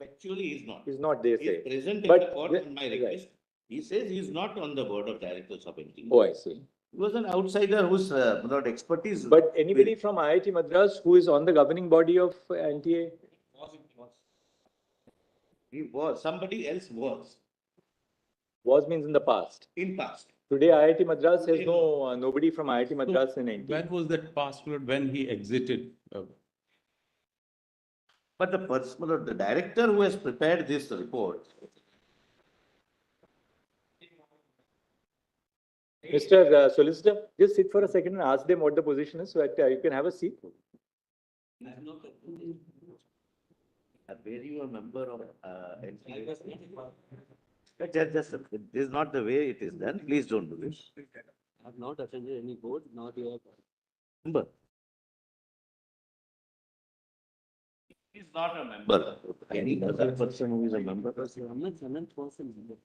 [SPEAKER 8] Actually, he's not.
[SPEAKER 5] Is not, they
[SPEAKER 8] He's
[SPEAKER 5] say.
[SPEAKER 8] present in
[SPEAKER 5] But
[SPEAKER 8] the court on my
[SPEAKER 5] right.
[SPEAKER 8] request. He says he's not on the board of directors of NTA.
[SPEAKER 5] Oh, I see.
[SPEAKER 8] He was an outsider who's without expertise.
[SPEAKER 5] But anybody from IIT Madras who is on the governing body of NTA?
[SPEAKER 8] He was. Somebody else was.
[SPEAKER 5] Was means in the past.
[SPEAKER 8] In past.
[SPEAKER 5] Today IIT Madras has nobody from IIT Madras in NTA.
[SPEAKER 6] When was that passed, my lord, when he exited?
[SPEAKER 8] But the director who has prepared this report.
[SPEAKER 5] Mr. Solicitor, just sit for a second and ask them what the position is so that you can have a seat.
[SPEAKER 8] Were you a member of NTA? This is not the way it is done. Please don't do this.
[SPEAKER 11] I have not attended any board, nor do I have.
[SPEAKER 8] Member. He is not a member. Any other person who is a member?
[SPEAKER 11] I'm not a person.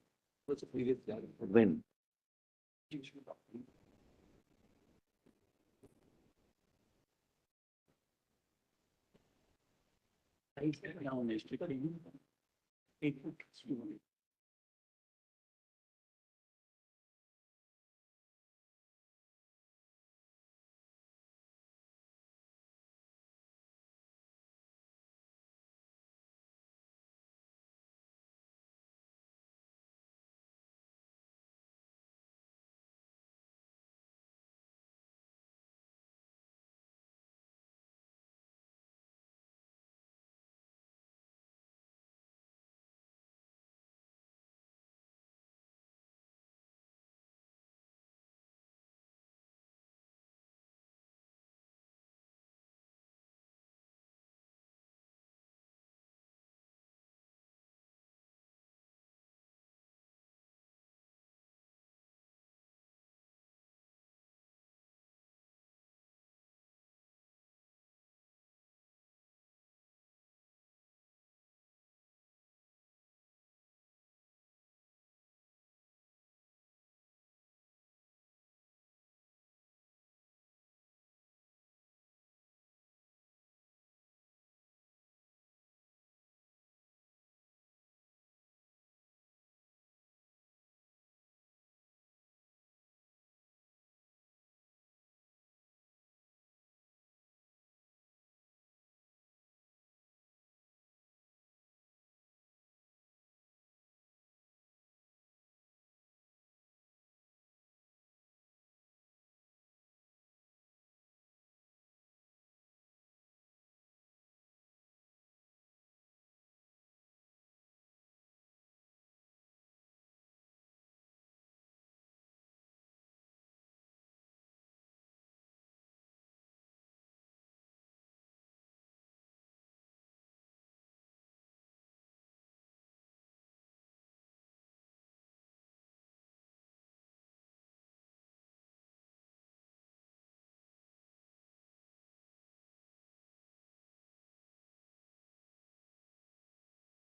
[SPEAKER 11] What's the previous guy?
[SPEAKER 8] When?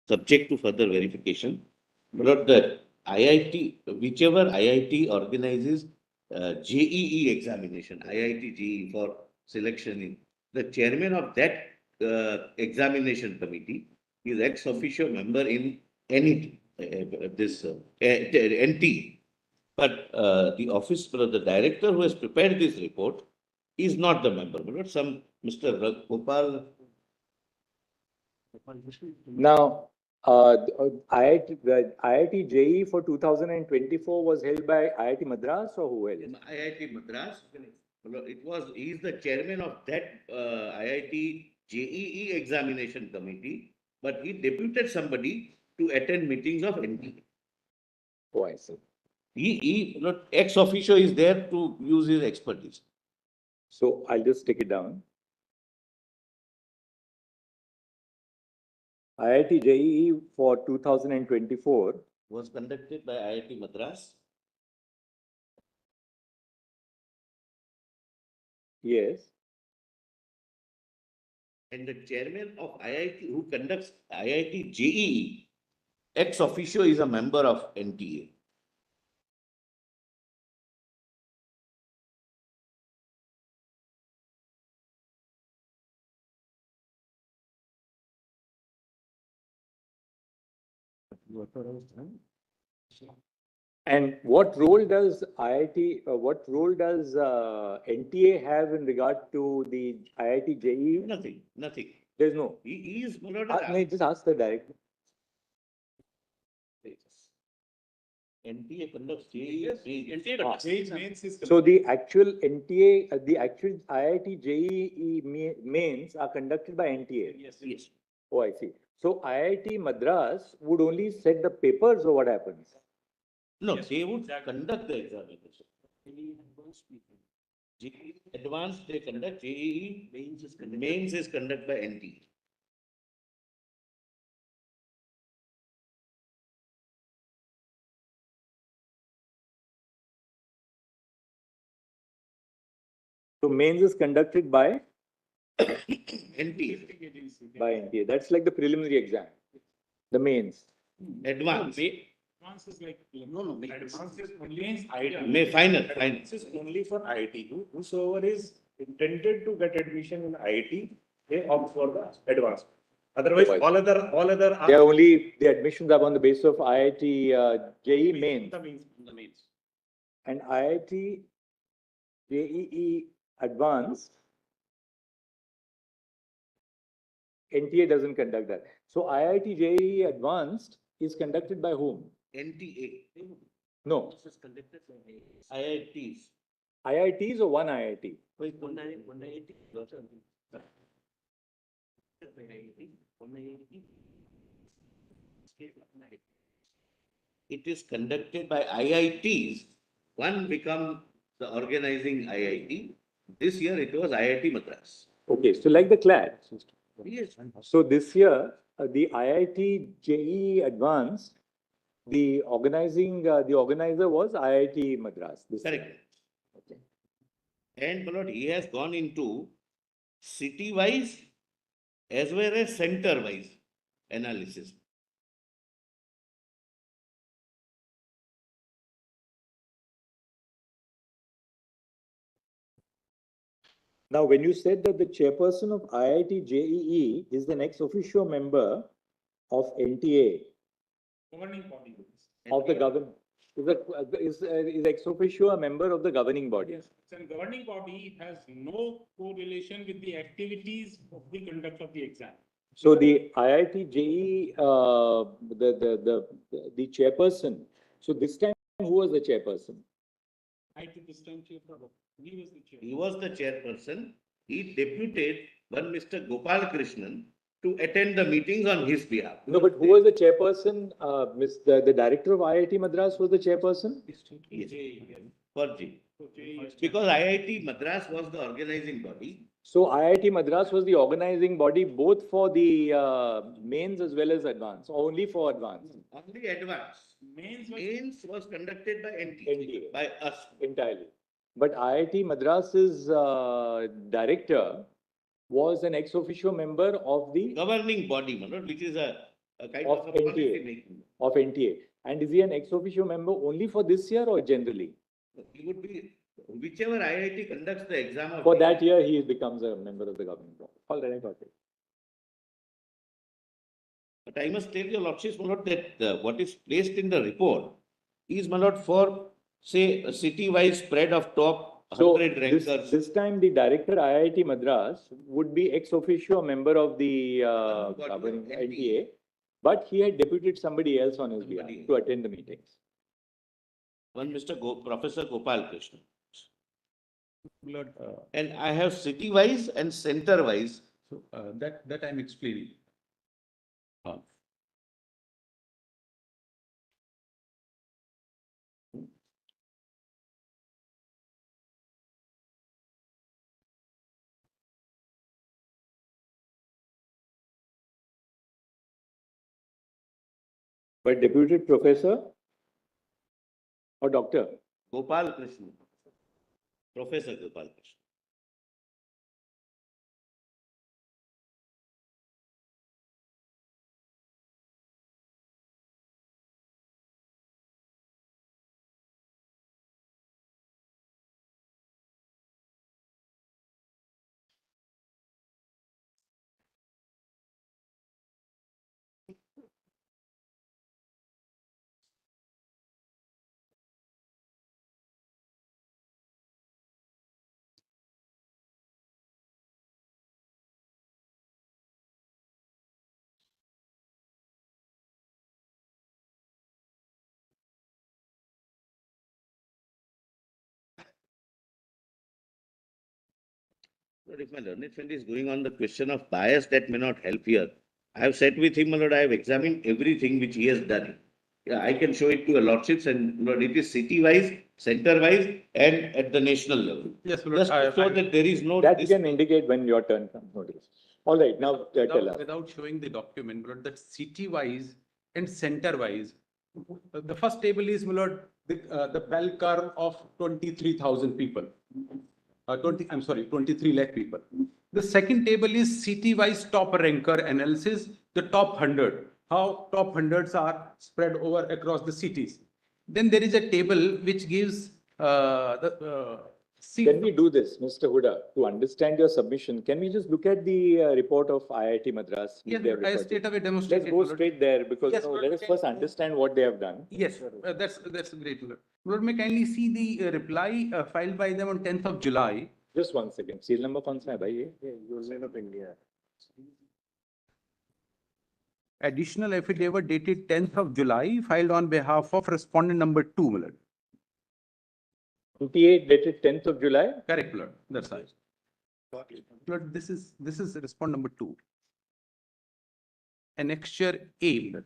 [SPEAKER 8] Subject to further verification. But the IIT, whichever IIT organizes JEE examination, IIT JEE for selection in, the chairman of that examination committee is ex officio member in NET, NT. But the office, the director who has prepared this report is not the member, but some Mr. Gopal.
[SPEAKER 5] Now, the IIT JEE for 2024 was held by IIT Madras or who else?
[SPEAKER 8] IIT Madras. He is the chairman of that IIT JEE examination committee, but he deputed somebody to attend meetings of NTA.
[SPEAKER 5] Oh, I see.
[SPEAKER 8] Ex officio is there to use his expertise.
[SPEAKER 5] So I'll just take it down. IIT JEE for 2024
[SPEAKER 8] Was conducted by IIT Madras.
[SPEAKER 5] Yes.
[SPEAKER 8] And the chairman of IIT who conducts IIT JEE, ex officio is a member of NTA.
[SPEAKER 5] And what role does what role does NTA have in regard to the IIT JEE?
[SPEAKER 8] Nothing, nothing.
[SPEAKER 5] There's no.
[SPEAKER 8] He is Malad.
[SPEAKER 5] No, just ask the director.
[SPEAKER 8] NTA conducts JEE.
[SPEAKER 2] NTA conducts mains.
[SPEAKER 5] So the actual NTA, the actual IIT JEE mains are conducted by NTA.
[SPEAKER 8] Yes, yes.
[SPEAKER 5] Oh, I see. So IIT Madras would only set the papers, or what happens?
[SPEAKER 8] No, they would conduct the examination. JEE advanced they conduct, JEE mains is conducted by NTA.
[SPEAKER 5] So mains is conducted by
[SPEAKER 8] NTA.
[SPEAKER 5] by NTA. That's like the preliminary exam. The mains.
[SPEAKER 8] Advanced.
[SPEAKER 16] Advance is like, no, advance is only
[SPEAKER 8] IT. May final.
[SPEAKER 12] This is only for IIT. Whosoever is intended to get admission in IIT, they opt for the advanced. Otherwise, all other are.
[SPEAKER 5] They are only the admissions are on the basis of IIT JEE mains.
[SPEAKER 12] The mains.
[SPEAKER 5] And IIT JEE advanced. NTA doesn't conduct that. So IIT JEE advanced is conducted by whom?
[SPEAKER 8] NTA.
[SPEAKER 5] No.
[SPEAKER 8] This is conducted by IITs.
[SPEAKER 5] IITs or one IIT?
[SPEAKER 8] One IIT. It is conducted by IITs. One become the organizing IIT. This year it was IIT Madras.
[SPEAKER 5] Okay, so like the CLAD.
[SPEAKER 8] Yes.
[SPEAKER 5] So this year, the IIT JEE advanced, the organizer was IIT Madras. This
[SPEAKER 8] Correct.
[SPEAKER 5] year. Okay.
[SPEAKER 8] And Malad, he has gone into city-wise as well as center-wise analysis.
[SPEAKER 5] Now, when you said that the chairperson of IIT JEE is the ex officio member of NTA,
[SPEAKER 16] governing body.
[SPEAKER 5] of the government, is ex officio a member of the governing body?
[SPEAKER 16] Yes, and governing body has no correlation with the activities of the conduct of the exam.
[SPEAKER 5] So the IIT JEE, the chairperson. So this time, who was the chairperson?
[SPEAKER 16] I took this time chair. He was the chair.
[SPEAKER 8] He was the chairperson. He deputed one Mr. Gopal Krishnan to attend the meetings on his behalf.
[SPEAKER 5] No, but who was the chairperson? The director of IIT Madras was the chairperson?
[SPEAKER 8] Yes. For J. Because IIT Madras was the organizing body.
[SPEAKER 5] So IIT Madras was the organizing body both for the mains as well as advanced, or only for advanced?
[SPEAKER 8] Only advanced. Mains was conducted by NTA, by us.
[SPEAKER 5] Entirely. But IIT Madras's director was an ex officio member of the
[SPEAKER 8] governing body, Manoj, which is a kind of a
[SPEAKER 5] NTA.
[SPEAKER 8] policy making.
[SPEAKER 5] Of NTA. And is he an ex officio member only for this year or generally?
[SPEAKER 8] He would be, whichever IIT conducts the exam. Of
[SPEAKER 5] For that year, he becomes a member of the governing body. All right, I got it.
[SPEAKER 8] But I must tell your lordships, my lord, that what is placed in the report is, my lord, for say a city-wise spread of top 100 rankers.
[SPEAKER 5] This time the director IIT Madras would be ex officio a member of the governing NTA, but he had deputed somebody else on his behalf to attend the meetings.
[SPEAKER 8] One Mr. Professor Gopal Krishna.
[SPEAKER 6] Lord,
[SPEAKER 8] And I have city-wise and center-wise.
[SPEAKER 6] so that I'm explaining.
[SPEAKER 5] But deputy professor or doctor?
[SPEAKER 8] Gopal Krishna. Professor Gopal Krishna. But if my learned friend is going on the question of bias, that may not help here. I have sat with him, my lord, I have examined everything which he has done. Yeah, I can show it to your lordships, and my lord, it is city-wise, center-wise, and at the national level.
[SPEAKER 6] Yes, Lord,
[SPEAKER 8] Just so that there is no.
[SPEAKER 5] That can indicate when your turn comes. Notice. All right, now tell us.
[SPEAKER 6] Without showing the document, Lord, that city-wise and center-wise, the first table is, my Lord, the bell curve of 23,000 people. 23 lakh people. The second table is city-wise top ranker analysis, the top 100, how top hundreds are spread over across the cities. Then there is a table which gives
[SPEAKER 5] Can we do this, Mr. Huda, to understand your submission? Can we just look at the report of IIT Madras?
[SPEAKER 6] Yes, I straight away demonstrate.
[SPEAKER 5] Let's go straight there because
[SPEAKER 6] Yes,
[SPEAKER 5] let us first understand what they have done.
[SPEAKER 6] Yes, that's great. Lord, may kindly see the reply filed by them on 10th of July.
[SPEAKER 5] Just 1 second. Serial number कौन सा है भाई ये?
[SPEAKER 12] Union of India.
[SPEAKER 6] Additional affidavit dated 10th of July filed on behalf of respondent number 2, my Lord.
[SPEAKER 5] NTA dated 10th of July?
[SPEAKER 6] Correct, Lord. That's right. Lord, this is respondent number 2. Annexure A, Lord.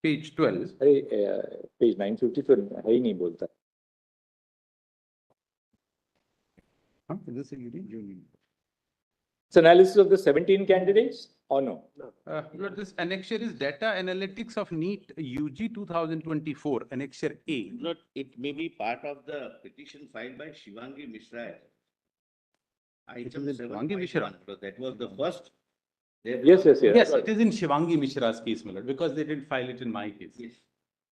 [SPEAKER 6] Page 12.
[SPEAKER 5] अरे page 950 तो है ही नहीं बोलता.
[SPEAKER 6] Is this a union?
[SPEAKER 5] It's analysis of the 17 candidates or no?
[SPEAKER 6] Lord, this annexure is data analytics of NEET-UG 2024, annexure A.
[SPEAKER 8] Lord, it may be part of the petition filed by Shivangi Mishra. Item
[SPEAKER 6] Shivangi Mishra.
[SPEAKER 8] That was the first.
[SPEAKER 5] Yes.
[SPEAKER 6] Yes, it is in Shivangi Mishra's case, my Lord, because they didn't file it in my case.
[SPEAKER 8] Yes.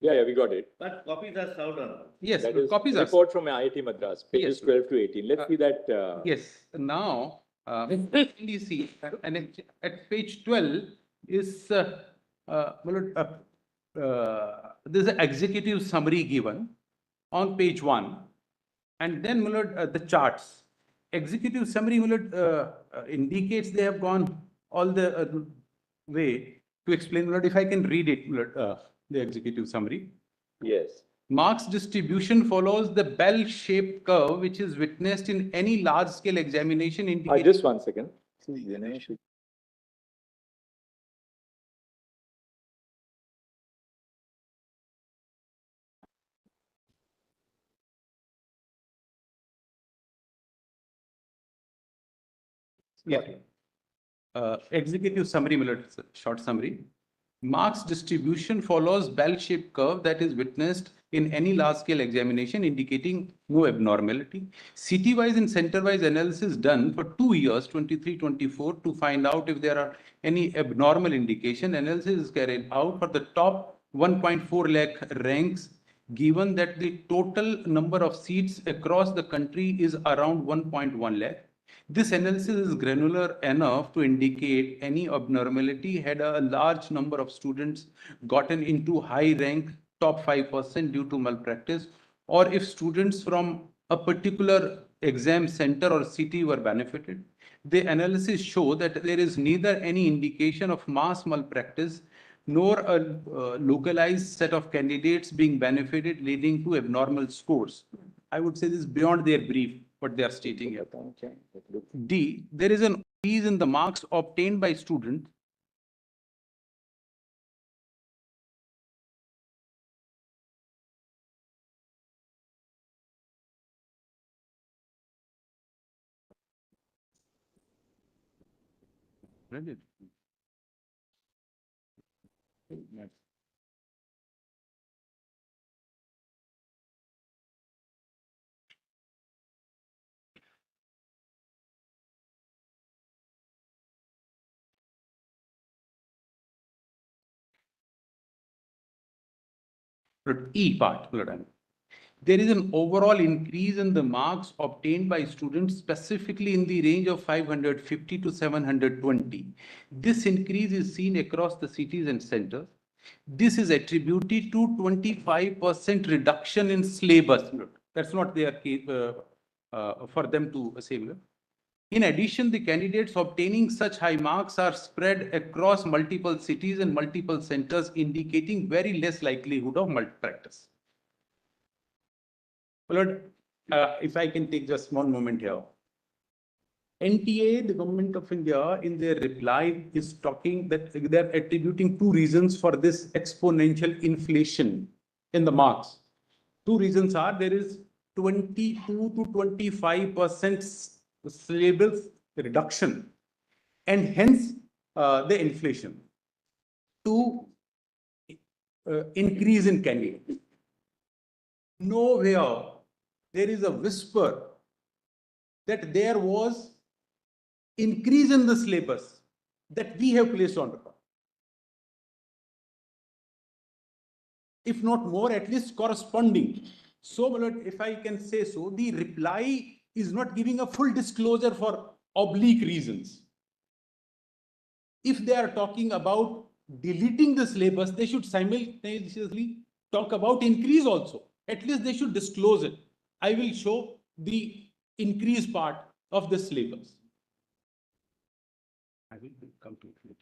[SPEAKER 5] Yeah, we got it.
[SPEAKER 8] But copies are served on.
[SPEAKER 6] Yes,
[SPEAKER 5] That is
[SPEAKER 6] copies are.
[SPEAKER 5] report from IIT Madras, pages 12 to 18. Let's see that.
[SPEAKER 6] Yes, now, you see, and at page 12 is, there's an executive summary given on page 1, and then, the charts. Executive summary, indicates they have gone all the way to explain, if I can read it, the executive summary.
[SPEAKER 5] Yes.
[SPEAKER 6] Marks distribution follows the bell-shaped curve which is witnessed in any large-scale examination.
[SPEAKER 5] Just 1 second.
[SPEAKER 6] Yeah. Executive summary, short summary. Marks distribution follows bell-shaped curve that is witnessed in any large-scale examination, indicating no abnormality. City-wise and center-wise analysis done for 2 years, 23-24, to find out if there are any abnormal indication. Analysis is carried out for the top 1.4 lakh ranks, given that the total number of seats across the country is around 1.1 lakh. This analysis is granular enough to indicate any abnormality had a large number of students gotten into high rank top 5% due to malpractice, or if students from a particular exam center or city were benefited. The analysis show that there is neither any indication of mass malpractice nor a localized set of candidates being benefited leading to abnormal scores. I would say this is beyond their brief, what they are stating here. D, there is an increase in the marks obtained by students E part, there is an overall increase in the marks obtained by students specifically in the range of 550 to 720. This increase is seen across the cities and centers. This is attributed to 25% reduction in syllabus. That's not their case for them to say. In addition, the candidates obtaining such high marks are spread across multiple cities and multiple centers, indicating very less likelihood of malpractice. Lord, if I can take just one moment here. NTA, the government of India, in their reply is talking that they're attributing two reasons for this exponential inflation in the marks. Two reasons are there is 22 to 25% syllabus reduction and hence the inflation. Two, increase in candidates. Nowhere there is a whisper that there was increase in the syllabus that we have placed on record. If not more, at least corresponding. So, if I can say so, the reply is not giving a full disclosure for oblique reasons. If they are talking about deleting the syllabus, they should simultaneously talk about increase also. At least they should disclose it. I will show the increase part of the syllabus. I will come to it.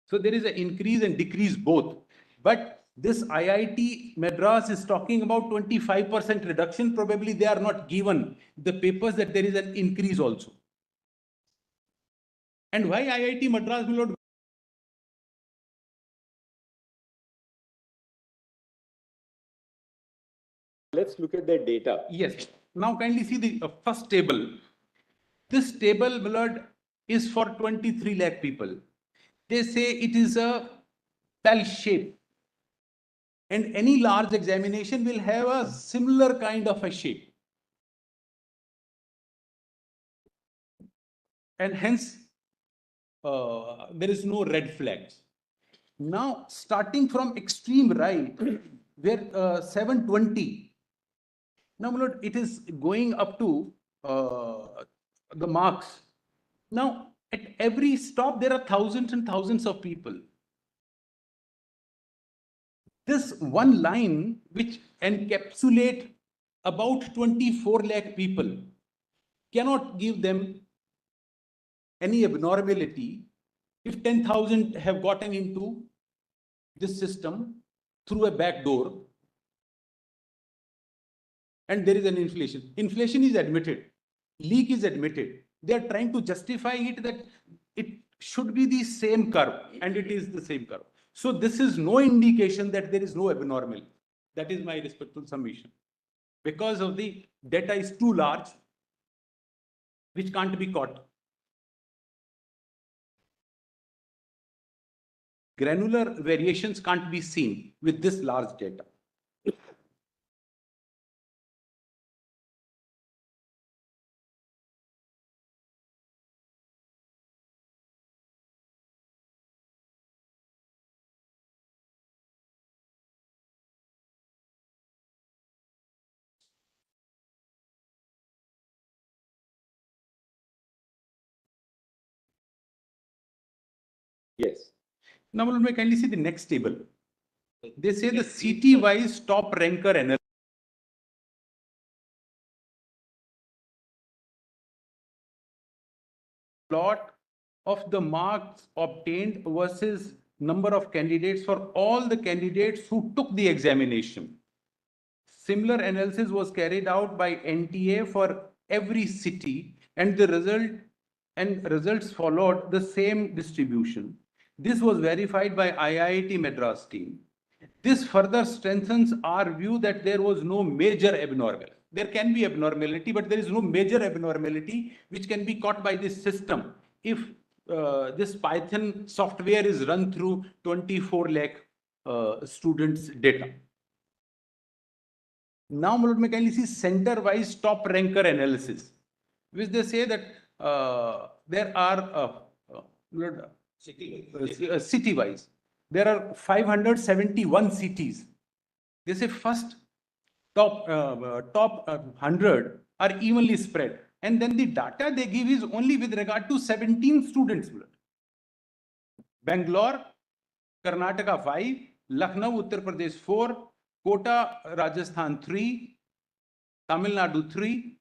[SPEAKER 6] So there is an increase and decrease both. But this IIT Madras is talking about 25% reduction. Probably they are not given the papers that there is an increase also. And why IIT Madras will not?
[SPEAKER 5] Let's look at the data.
[SPEAKER 6] Yes. Now kindly see the first table. This table, Millard, is for 23 lakh people. They say it is a bell shape. And any large examination will have a similar kind of a shape. And hence, there is no red flags. Now, starting from extreme right, where 720, now it is going up to the marks. Now, at every stop, there are thousands and thousands of people. This one line, which encapsulate about 24 lakh people, cannot give them any abnormality if 10,000 have gotten into this system through a back door and there is an inflation. Inflation is admitted. Leak is admitted. They are trying to justify it that it should be the same curve, and it is the same curve. So this is no indication that there is no abnormality. That is my respectful submission. Because of the data is too large, which can't be caught. Granular variations can't be seen with this large data.
[SPEAKER 5] Yes.
[SPEAKER 6] Now, may kindly see the next table. They say the city-wise top ranker analysis. Plot of the marks obtained versus number of candidates for all the candidates who took the examination. Similar analysis was carried out by NTA for every city, and the results followed the same distribution. This was verified by IIT Madras team. This further strengthens our view that there was no major abnormality. There can be abnormality, but there is no major abnormality which can be caught by this system if this Python software is run through 24 lakh students' data. Now, we can see center-wise top ranker analysis, which they say that there are city-wise, there are 571 cities. They say first top 100 are evenly spread, and then the data they give is only with regard to 17 students. Bangalore, Karnataka 5, Lucknow, Uttar Pradesh 4, Kota, Rajasthan 3, Tamil Nadu 3,